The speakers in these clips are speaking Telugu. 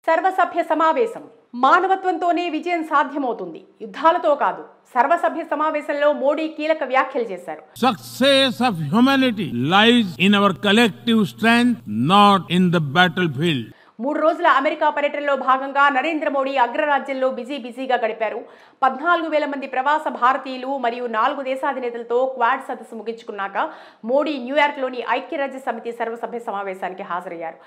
సర్వసభ్య సమావేశం మానవత్వంతోనే విజయం సాధ్యమవుతుంది, యుద్ధాలతో కాదు. సర్వసభ్య సమావేశంలో మోడీ కీలక వ్యాఖ్యలు చేశారు. Success of humanity lies in our collective strength, not in the battle field. 3 రోజుల అమెరికా పర్యటనలో భాగంగా నరేంద్ర మోడీ అగ్రరాజ్యంలో బిజీగా గడిపారు. 14,000 మంది ప్రవాస భారతీయులు మరియు 4 దేశాధినేతలతో క్వాడ్ సదస్సు ముగించుకున్నాక మోడీ న్యూయార్క్లోని ఐక్యరాజ్య సమితి సర్వసభ్య సమావేశానికి హాజరయ్యారు.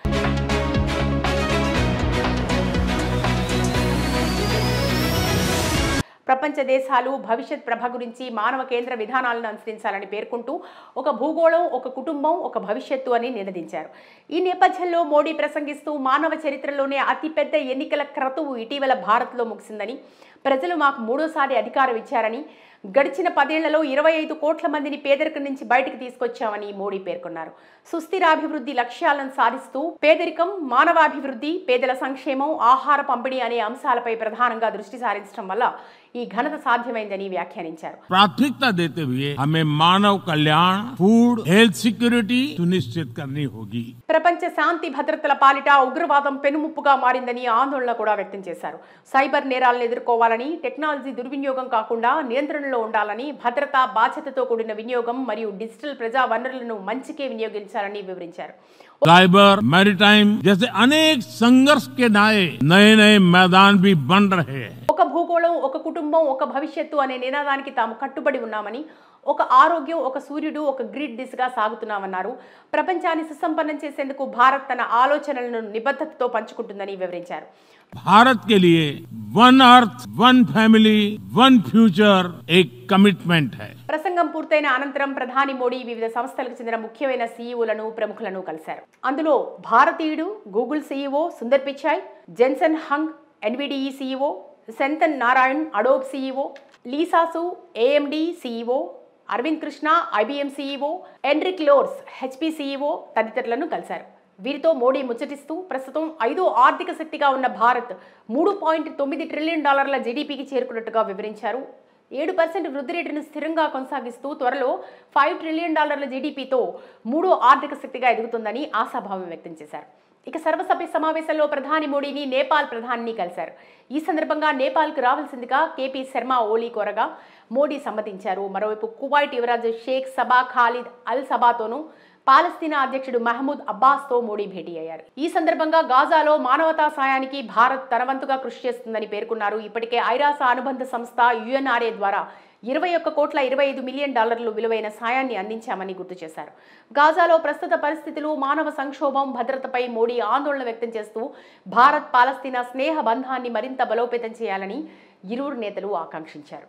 ప్రపంచ దేశాలు భవిష్యత్ ప్రభ గురించి మానవ కేంద్ర విధానాలను అనుసరించాలని పేర్కొంటూ ఒక భూగోళం, ఒక కుటుంబం, ఒక భవిష్యత్తు అని నినదించారు. ఈ నేపథ్యంలో మోడీ ప్రసంగిస్తూ మానవ చరిత్రలోనే అతిపెద్ద ఎన్నికల క్రతువు ఇటీవల భారత్లో ముగిసిందని, ప్రజలు మాకు 3వ అధికారం ఇచ్చారని, గడిచిన 10 ఏళ్లలో 25 కోట్ల మందిని పేదరికం నుంచి బయటకు తీసుకొచ్చామని మోడీ పేర్కొన్నారు. సుస్థిరాభివృద్ధి లక్ష్యాలను సాధిస్తూ పేదరికం, మానవాభివృద్ధి, పేదల సంక్షేమం, ఆహార పంపిణీ అనే అంశాలపై ప్రధానంగా దృష్టి సారించడం వల్ల ఈ ఘనత సాధ్యమైందని వ్యాఖ్యానించారు. ప్రాథమికత देते हुए हमें मानव कल्याण, फूड, हेल्थ सिक्योरिटी सुनिश्चित करनी होगी. ప్రపంచ శాంతి భద్రతల పాలిట ఉగ్రవాదం పెనుముప్పుగా మారిందని ఆందోళన కూడా వ్యక్తం చేశారు. సైబర్ నేరాలను ఎదుర్కోవాలని, టెక్నాలజీ దుర్వినియోగం కాకుండా నియంత్రణలో ఉండాలని, భద్రత, బాధ్యతతో కూడిన వినియోగం మరియు డిజిటల్ ప్రజా వనరులను మంచికే వినియోగించాలని వివరించారు. साइबर, मैरीटाइम जैसे अनेक संघर्ष के नए मैदान भी बन रहे हैं. ఒక భూగోళం, ఒక కుటుంబం, ఒక భవిష్యత్తు అనే నినాదానికి తాము కట్టుబడి ఉన్నామని, ఒక ఆరోగ్యం, ఒక సూర్యుడు, ఒక గ్రిడ్ దిశగా సాగుతున్నామన్నారు. ప్రపంచాన్ని సుసంపన్నం చేసేందుకు భారత్ తన ఆలోచనలను నిబద్ధతతో పంచుకుంటుందని వివరించారు. भारत के लिए one earth, one family, one future एक कमिटमेंट है. ప్రసంగం పూర్తయిన అనంతరం ప్రధాని మోడీ వివిధ సంస్థలకు చెందిన ముఖ్యమైన సీఈఓలను, ప్రముఖులను కలిశారు. అందులో భారతీయుడు Google CEO Sundar Pichai, Jensen Huang Nvidia CEO, Shantanu Narayen Adobe CEO, Lisa Su AMD CEO, Arvind Krishna IBM CEO, Enrique Lores HP CEO తదితరులను కలిశారు. వీరితో మోడీ ముచ్చటిస్తూ ప్రస్తుతం 5వ ఆర్థిక శక్తిగా ఉన్న భారత్ $3.9 ట్రిలియన్ జీడీపీకి చేరుకున్నట్టుగా వివరించారు. 7% వృద్ధి రేటును స్థిరంగా కొనసాగిస్తూ త్వరలో $5 ట్రిలియన్ జీడీపీతో 3వ ఆర్థిక శక్తిగా ఎదుగుతుందని ఆశాభావం వ్యక్తం చేశారు. ఇక సర్వసభ్య సమావేశంలో ప్రధాని మోడీని నేపాల్ ప్రధానిని కలిశారు. ఈ సందర్భంగా నేపాల్కు రావాల్సిందిగా కేపీ శర్మ ఓలీ కోరగా మోడీ సమ్మతించారు. మరోవైపు కువైట్ యువరాజు షేక్ సబా ఖాలిద్ అల్ సబాతోనూ, పాలస్తీనా అధ్యక్షుడు మహమూద్ అబ్బాస్తో మోడీ భేటీ అయ్యారు. ఈ సందర్భంగా గాజాలో మానవతా సాయానికి భారత్ తన వంతుగా కృషి చేస్తుందని పేర్కొన్నారు. ఇప్పటికే ఐరాస అనుబంధ సంస్థ యుఎన్ఆర్ఏ ద్వారా $21.25 మిలియన్ విలువైన సాయాన్ని అందించామని గుర్తు చేశారు. గాజాలో ప్రస్తుత పరిస్థితులు, మానవ సంక్షోభం, భద్రతపై మోడీ ఆందోళన వ్యక్తం చేస్తూ భారత్ పాలస్తీనా స్నేహ బంధాన్ని మరింత బలోపేతం చేయాలని ఇరువురు నేతలు ఆకాంక్షించారు.